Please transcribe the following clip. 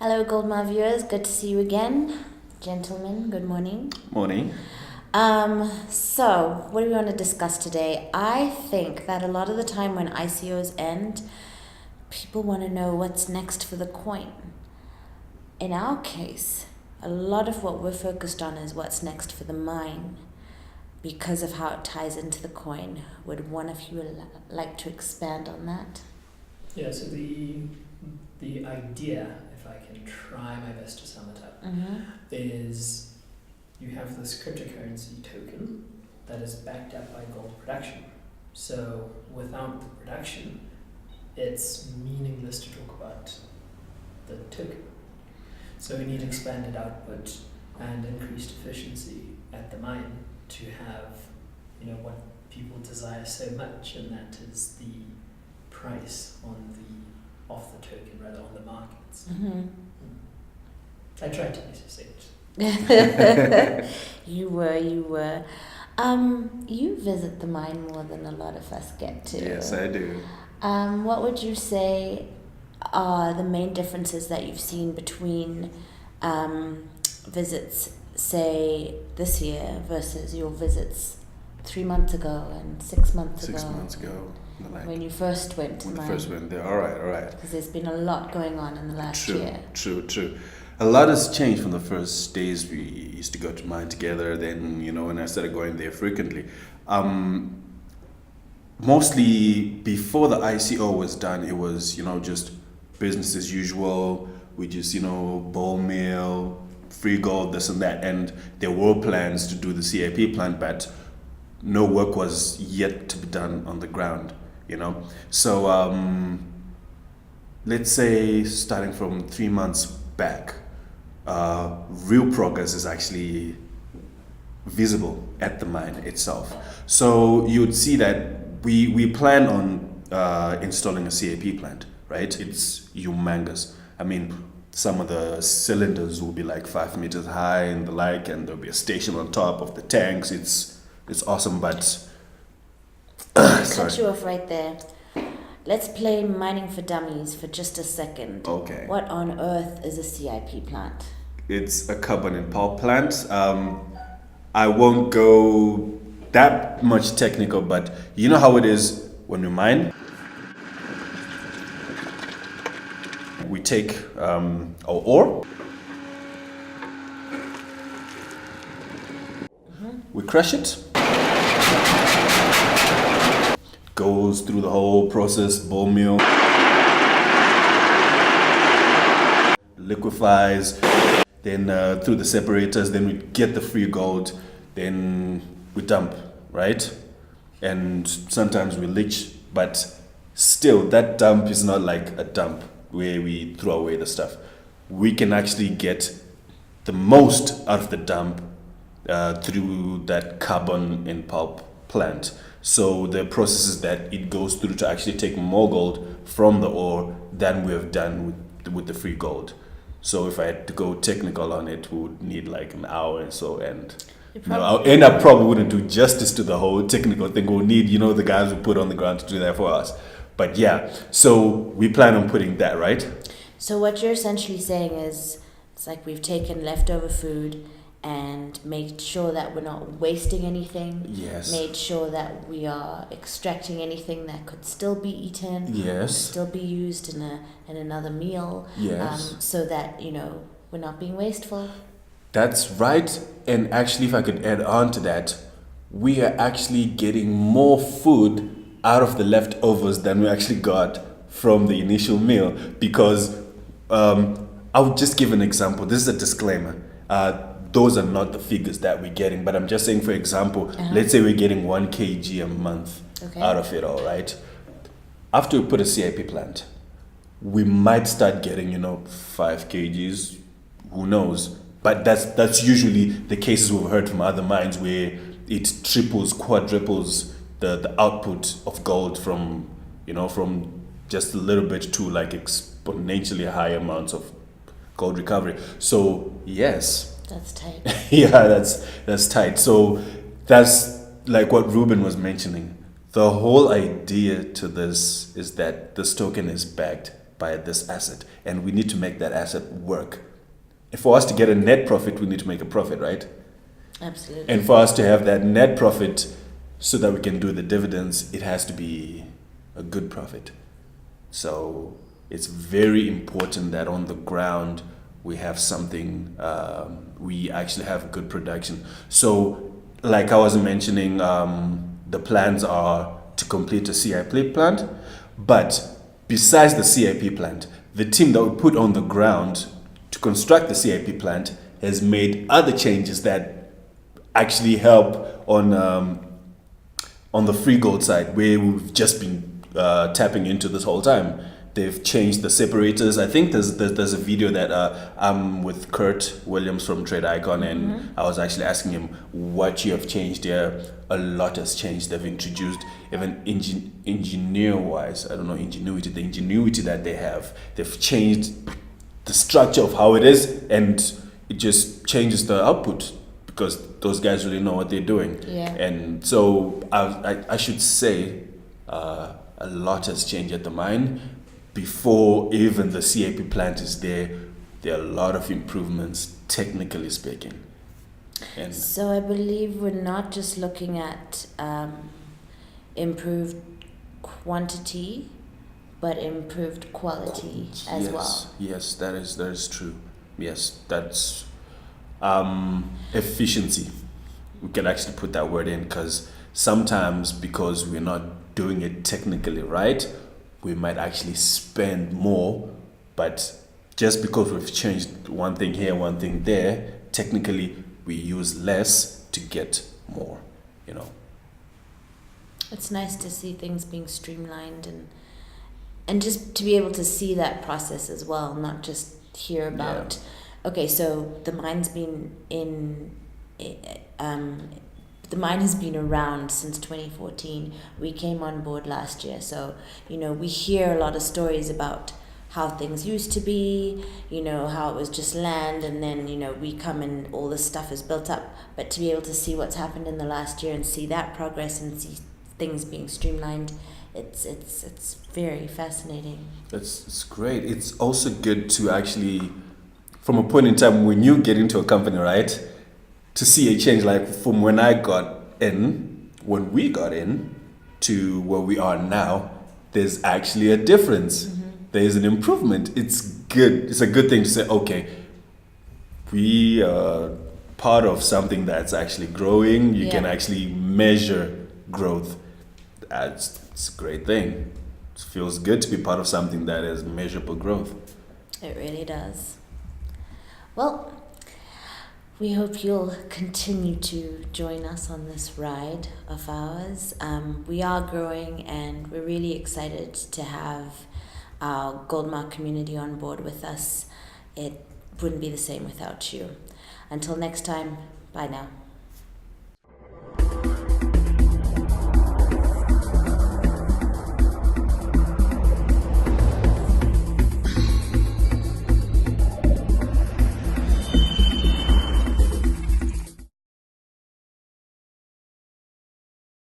Hello, Goldmine viewers. Good to see you again. Gentlemen, good morning. Morning. So, what do we want to discuss today? I think that a lot of the time when ICOs end, people want to know what's next for the coin. In our case, a lot of what we're focused on is what's next for the mine because of how it ties into the coin. Would one of you like to expand on that? Yeah, so the idea, if I can try my best to sum it up, is you have this cryptocurrency token that is backed up by gold production. So without the production, it's meaningless to talk about the token. So we need expanded output and increased efficiency at the mine to have, what people desire so much, and that is the price off the token, rather on the markets. I tried to be succinct. You were. You visit the mine more than a lot of us get to. Yes, I do. What would you say are the main differences that you've seen between visits, say, this year versus your visits 3 months ago and 6 months ago? 6 months ago. When you first went to when mine. I first went there. All right. Because there's been a lot going on in the last year. True. A lot has changed from the first days we used to go to mine together. Then, when I started going there frequently. Mostly before the ICO was done, it was, just business as usual. We just, ball mill, free gold, this and that. And there were plans to do the CIP plant, but no work was yet to be done on the ground, So let's say starting from 3 months back, real progress is actually visible at the mine itself. So you would see that we plan on installing a CIP plant, right? It's humongous. I mean, some of the cylinders will be like 5 meters high and the like, and there'll be a station on top of the tanks. It's awesome, but Cut you off right there. Let's play mining for dummies for just a second. Okay. What on earth is a CIP plant? It's a carbon and pulp plant. I won't go that much technical, but you know how it is when we mine. We take our ore, we crush it, goes through the whole process, ball mill, liquefies, then through the separators, then we get the free gold, then we dump, right? And sometimes we leach, but still that dump is not like a dump where we throw away the stuff. We can actually get the most out of the dump through that carbon and pulp plant. So the process is that it goes through to actually take more gold from the ore than we have done with the free gold. So if I had to go technical on it, we would need like an hour or so, and I probably wouldn't do justice to the whole technical thing. We'll need, the guys who put on the ground to do that for us. But yeah, so we plan on putting that, right? So what you're essentially saying is, it's like we've taken leftover food and made sure that we're not wasting anything. Yes. Made sure that we are extracting anything that could still be eaten. Yes. Still be used in another meal. Yes. So that, we're not being wasteful. That's right. And actually, if I could add on to that, we are actually getting more food out of the leftovers than we actually got from the initial meal. Because I'll just give an example. This is a disclaimer. Those are not the figures that we're getting, but I'm just saying, for example, let's say we're getting 1 kg a month out of it, all right? After we put a CIP plant, we might start getting, 5 kgs, who knows? But that's usually the cases we've heard from other mines where it triples, quadruples the output of gold from just a little bit to like exponentially high amounts of gold recovery. So yes. That's tight. Yeah, that's tight. So that's like what Ruben was mentioning. The whole idea to this is that this token is backed by this asset, and we need to make that asset work. And for us to get a net profit, we need to make a profit, right? Absolutely. And for us to have that net profit so that we can do the dividends, it has to be a good profit. So it's very important that on the ground we have something, we actually have good production. So like I was mentioning, the plans are to complete a CIP plant, but besides the CIP plant, the team that we put on the ground to construct the CIP plant has made other changes that actually help on the free gold side, where we've just been tapping into this whole time. They've changed the separators. I think there's a video that I'm with Kurt Williams from Trade Icon, and I was actually asking him what you have changed here. A lot has changed. They've introduced, even engineer-wise, I don't know, the ingenuity that they have. They've changed the structure of how it is, and it just changes the output because those guys really know what they're doing. Yeah. And so I should say a lot has changed at the mine. Before even the CIP plant is there are a lot of improvements, technically speaking. And So I believe we're not just looking at improved quantity, but improved quality as well. Yes, that is true. Yes, that's efficiency. We can actually put that word in, because sometimes, because we're not doing it technically right, we might actually spend more, but just because we've changed one thing here, one thing there, technically we use less to get more, you know. It's nice to see things being streamlined and just to be able to see that process as well, not just hear about, okay, so the mine's been the mine has been around since 2014. We came on board last year, so we hear a lot of stories about how things used to be, how it was just land, and then we come and all this stuff is built up. But to be able to see what's happened in the last year and see that progress and see things being streamlined, it's very fascinating. It's great. It's also good to actually, from a point in time when you get into a company, right, to see a change, like from when we got in to where we are now, there's actually a difference. There's an improvement. It's good. It's a good thing to say, okay, we are part of something that's actually growing. You can actually measure growth. It's a great thing. It feels good to be part of something that is measurable growth. It really does. Well, we hope you'll continue to join us on this ride of ours. We are growing, and we're really excited to have our Goldmark community on board with us. It wouldn't be the same without you. Until next time, bye now.